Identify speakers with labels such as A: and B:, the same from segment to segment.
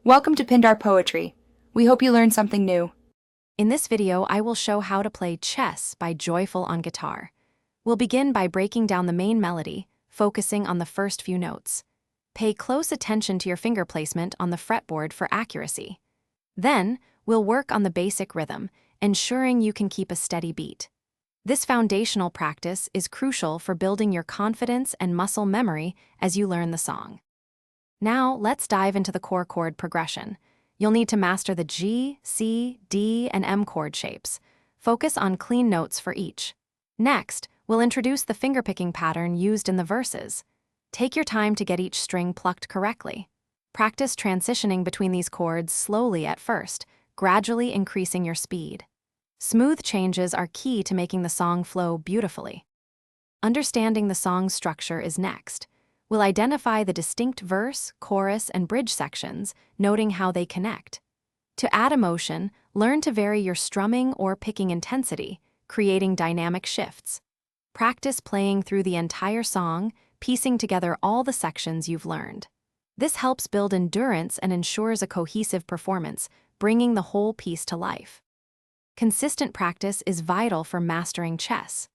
A: Welcome to Pindar Poetry. We hope you learned something new.
B: In this video, I will show how to play Chess by Joyful on guitar. We'll begin by breaking down the main melody, focusing on the first few notes. Pay close attention to your finger placement on the fretboard for accuracy. Then, we'll work on the basic rhythm, ensuring you can keep a steady beat. This foundational practice is crucial for building your confidence and muscle memory as you learn the song. Now, let's dive into the core chord progression. You'll need to master the G, C, D, and M chord shapes. Focus on clean notes for each. Next, we'll introduce the fingerpicking pattern used in the verses. Take your time to get each string plucked correctly. Practice transitioning between these chords slowly at first, gradually increasing your speed. Smooth changes are key to making the song flow beautifully. Understanding the song's structure is next. We'll identify the distinct verse, chorus, and bridge sections, noting how they connect. To add emotion, learn to vary your strumming or picking intensity, creating dynamic shifts. Practice playing through the entire song, piecing together all the sections you've learned. This helps build endurance and ensures a cohesive performance, bringing the whole piece to life. Consistent practice is vital for mastering chess.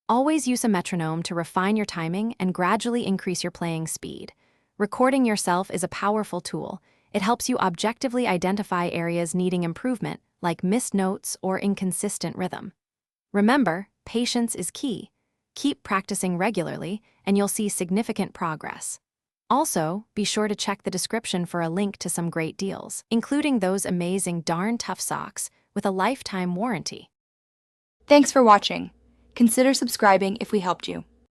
B: Always use a metronome to refine your timing and gradually increase your playing speed. Recording yourself is a powerful tool. It helps you objectively identify areas needing improvement, like missed notes or inconsistent rhythm. Remember, patience is key. Keep practicing regularly, and you'll see significant progress. Also, be sure to check the description for a link to some great deals, including those amazing darn tough socks with a lifetime warranty.
A: Thanks for watching. Consider subscribing if we helped you.